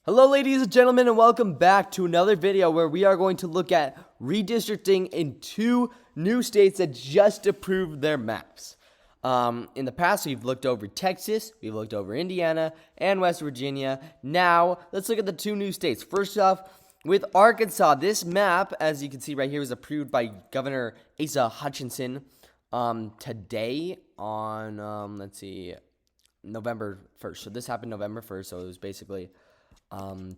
Hello ladies and gentlemen, and welcome back to another video where we are going to look at redistricting in two new states that just approved their maps. In the past, we've looked over Texas, we've looked over Indiana, and West Virginia. Now, let's look at the two new states. First off, with Arkansas, this map, as you can see right here, was approved by Governor Asa Hutchinson today on, November 1st. So this happened November 1st, so it was basically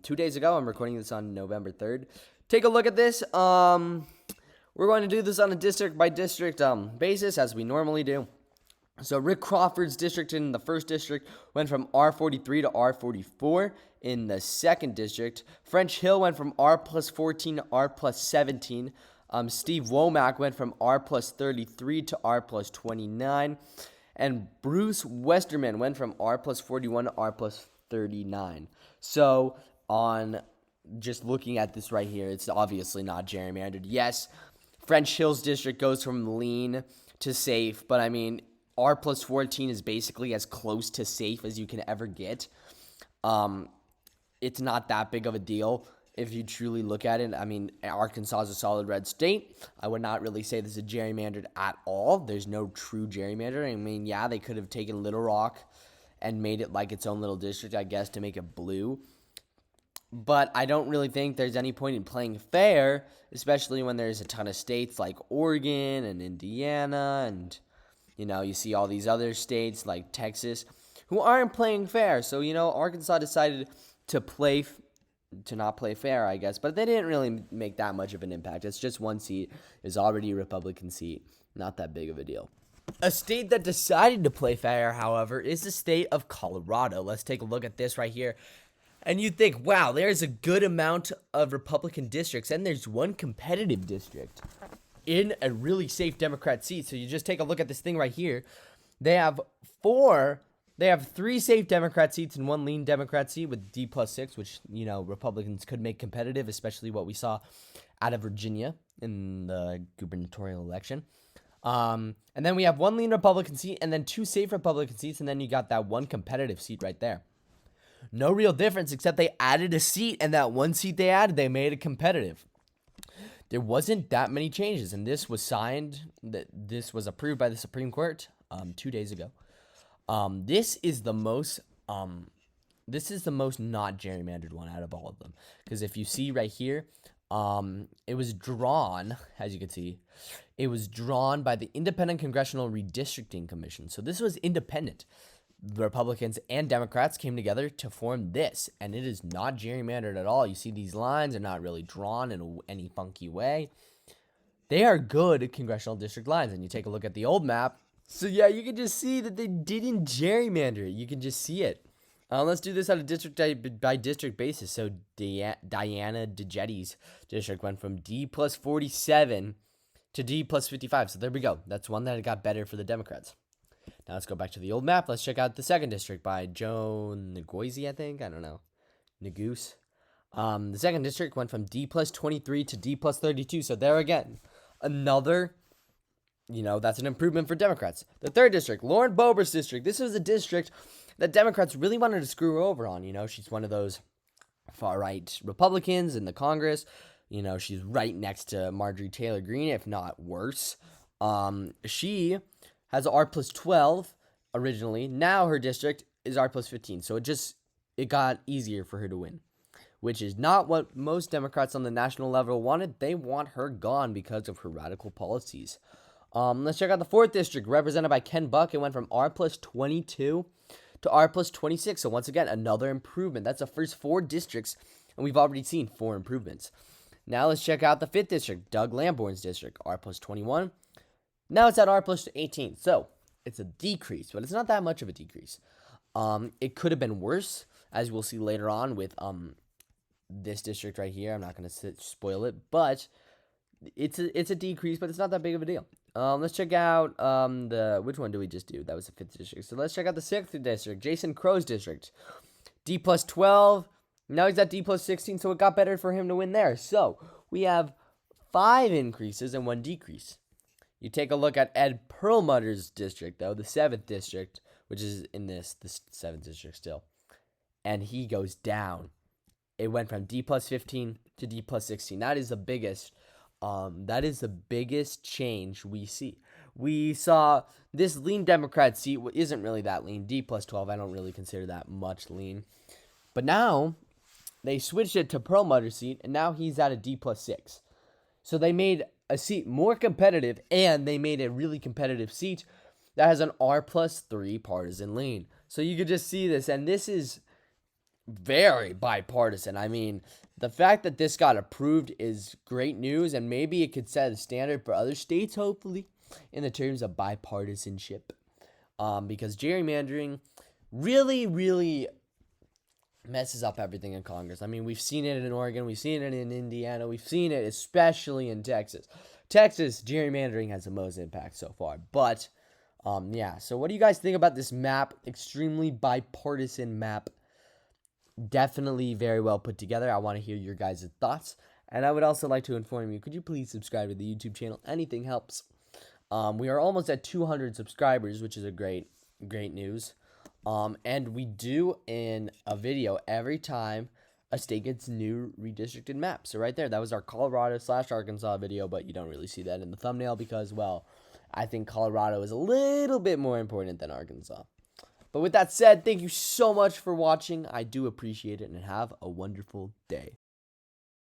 2 days ago. I'm recording this on November 3rd. Take a look at this. We're going to do this on a district by district basis, as we normally do. So Rick Crawford's district in the first district went from R43 to R44. In the second district, French Hill went from R plus 14 to R plus 17. Steve Womack went from R plus 33 to R plus 29. And Bruce Westerman went from R plus 41 to R plus 39. So, on just looking at this right here, it's obviously not gerrymandered. Yes, French Hill's district goes from lean to safe, but I mean, R plus 14 is basically as close to safe as you can ever get. It's not that big of a deal if you truly look at it. I mean, Arkansas is a solid red state. I would not really say this is gerrymandered at all. There's no true gerrymander. I mean, yeah, they could have taken Little Rock and made it like its own little district, I guess, to make it blue. But I don't really think there's any point in playing fair, especially when there's a ton of states like Oregon and Indiana and, you see all these other states like Texas who aren't playing fair. So, Arkansas decided to not play fair, I guess. But they didn't really make that much of an impact. It's just one seat. It's already a Republican seat. Not that big of a deal. A state that decided to play fair, however, is the state of Colorado. Let's take a look at this right here. And you think, wow, there's a good amount of Republican districts, and there's one competitive district in a really safe Democrat seat. So you just take a look at this thing right here. They have three safe Democrat seats and one lean Democrat seat with D plus 6, which, Republicans could make competitive, especially what we saw out of Virginia in the gubernatorial election. And then we have one lean Republican seat and then two safe Republican seats, and then you got that one competitive seat right there. No real difference except they added a seat, and that one seat they added, they made it competitive. There wasn't that many changes, and this was approved by the Supreme Court 2 days ago. This is the most not gerrymandered one out of all of them, because if you see right here, it was drawn, as you can see, it was drawn by the Independent Congressional Redistricting Commission. So this was independent. The Republicans and Democrats came together to form this, and it is not gerrymandered at all. You see these lines are not really drawn in any funky way. They are good congressional district lines, and you take a look at the old map. So yeah, you can just see that they didn't gerrymander it. You can just see it. Let's do this on a district by district basis. So Diana DeGetti's district went from D plus 47 to D plus 55. So there we go. That's one that got better for the Democrats. Now let's go back to the old map. Let's check out the second district by Joe Ngozi, I think. I don't know. Nagoose. The second district went from D plus 23 to D plus 32. So there again, another, that's an improvement for Democrats. The third district, Lauren Boeber's district. This was a district that Democrats really wanted to screw her over on. She's one of those far-right Republicans in the Congress. She's right next to Marjorie Taylor Greene, if not worse. She has R plus 12 originally. Now her district is R plus 15. So it got easier for her to win, which is not what most Democrats on the national level wanted. They want her gone because of her radical policies. Let's check out the fourth district, represented by Ken Buck. It went from R plus 22 to R plus 26. So once again, another improvement. That's the first four districts, and we've already seen 4 improvements. Now let's check out the fifth district, Doug Lamborn's district, R plus 21. Now it's at R plus 18. So it's a decrease, but it's not that much of a decrease. It could have been worse, as we'll see later on with this district right here. I'm not going to spoil it, but it's a decrease, but it's not that big of a deal. Let's check out which one do we just do? That was the fifth district. So let's check out the sixth district, Jason Crow's district. D plus 12. Now he's at D plus 16, so it got better for him to win there. So we have 5 increases and 1 decrease. You take a look at Ed Perlmutter's district, though, the 7th district, which is in the 7th district still. And he goes down it went from D plus 15 to D plus 16. That is the biggest. That is the biggest change we see. We saw this lean Democrat seat isn't really that lean. D plus 12, I don't really consider that much lean. But now they switched it to Perlmutter's seat, and now he's at a D plus 6. So they made a seat more competitive, and they made a really competitive seat that has an R plus 3 partisan lean. So you could just see this, and this is very bipartisan. I mean, the fact that this got approved is great news, and maybe it could set a standard for other states, hopefully, in the terms of bipartisanship. Because gerrymandering really, really messes up everything in Congress. I mean, we've seen it in Oregon, we've seen it in Indiana, we've seen it especially in Texas. Texas, gerrymandering has the most impact so far. But, yeah. So what do you guys think about this map? Extremely bipartisan map. Definitely very well put together. I want to hear your guys' thoughts. And I would also like to inform you, could you please subscribe to the YouTube channel? Anything helps. We are almost at 200 subscribers, which is a great news. And we do in a video every time a state gets new redistricted maps. So right there, that was our Colorado/Arkansas video, but you don't really see that in the thumbnail because, well, I think Colorado is a little bit more important than Arkansas. But with that said, thank you so much for watching. I do appreciate it, and have a wonderful day.